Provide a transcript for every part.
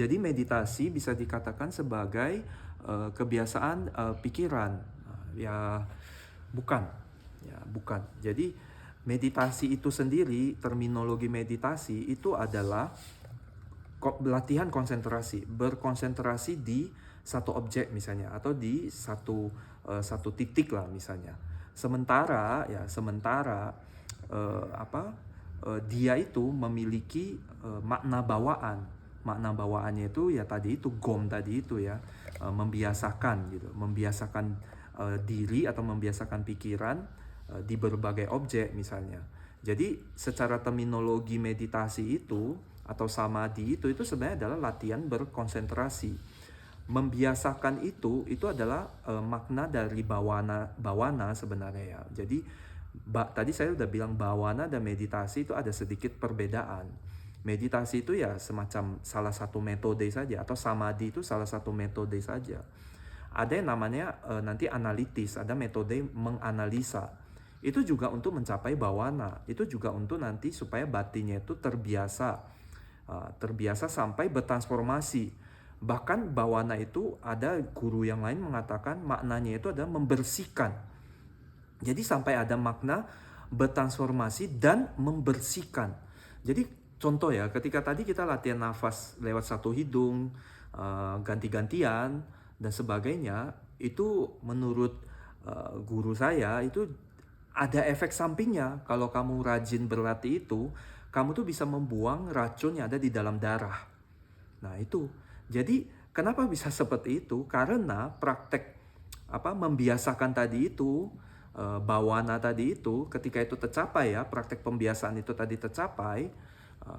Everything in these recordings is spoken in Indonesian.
Jadi meditasi bisa dikatakan sebagai kebiasaan pikiran. Ya bukan, bukan. Jadi meditasi itu sendiri, terminologi meditasi itu adalah latihan konsentrasi, berkonsentrasi di satu objek misalnya, atau di satu titik lah misalnya. Sementara dia itu memiliki makna bawaan. Makna bawaannya itu ya tadi itu gom tadi itu ya, membiasakan gitu, membiasakan diri atau membiasakan pikiran di berbagai objek misalnya. Jadi secara terminologi meditasi itu atau samadhi itu sebenarnya adalah latihan berkonsentrasi. Membiasakan itu adalah makna dari bawana sebenarnya ya. Jadi tadi saya udah bilang bawana dan meditasi itu ada sedikit perbedaan. Meditasi itu ya semacam salah satu metode saja, atau samadhi itu salah satu metode saja. Ada yang namanya nanti analitis, ada metode menganalisa. Itu juga untuk mencapai bawana, itu juga untuk nanti supaya batinnya itu terbiasa sampai bertransformasi. Bahkan bawana itu ada guru yang lain mengatakan maknanya itu adalah membersihkan. Jadi sampai ada makna bertransformasi dan membersihkan. Jadi contoh ya, ketika tadi kita latihan nafas lewat satu hidung, ganti-gantian dan sebagainya, itu menurut guru saya itu ada efek sampingnya. Kalau kamu rajin berlatih itu, kamu tuh bisa membuang racun yang ada di dalam darah. Nah itu, jadi kenapa bisa seperti itu? Karena praktek membiasakan tadi itu, bawana tadi itu, ketika itu tercapai ya, praktek pembiasaan itu tadi tercapai,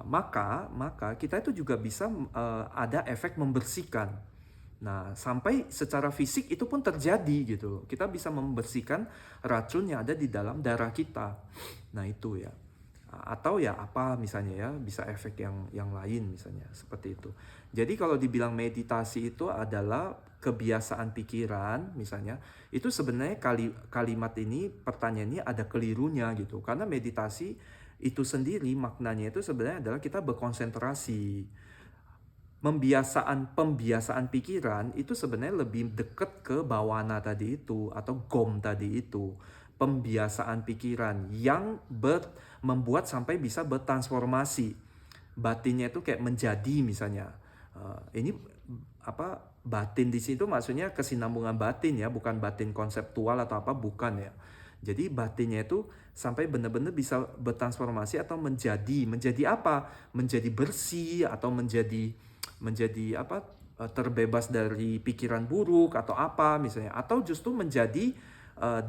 maka kita itu juga bisa ada efek membersihkan. Nah, sampai secara fisik itu pun terjadi gitu. Kita bisa membersihkan racun yang ada di dalam darah kita. Nah, itu ya. Atau ya apa misalnya ya, bisa efek yang lain misalnya, seperti itu. Jadi kalau dibilang meditasi itu adalah kebiasaan pikiran misalnya, itu sebenarnya kalimat ini, pertanyaan ini ada kelirunya gitu. Karena meditasi itu sendiri maknanya itu sebenarnya adalah kita berkonsentrasi. Pembiasaan pikiran itu sebenarnya lebih dekat ke bawana tadi itu atau gom tadi itu. Pembiasaan pikiran yang membuat sampai bisa bertransformasi. Batinnya itu kayak menjadi misalnya. Ini batin di situ maksudnya kesinambungan batin ya, bukan batin konseptual atau apa, bukan ya. Jadi batinnya itu sampai benar-benar bisa bertransformasi atau menjadi apa? Menjadi bersih atau menjadi terbebas dari pikiran buruk atau apa misalnya, atau justru menjadi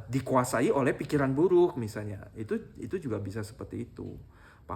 dikuasai oleh pikiran buruk misalnya. Itu juga bisa seperti itu.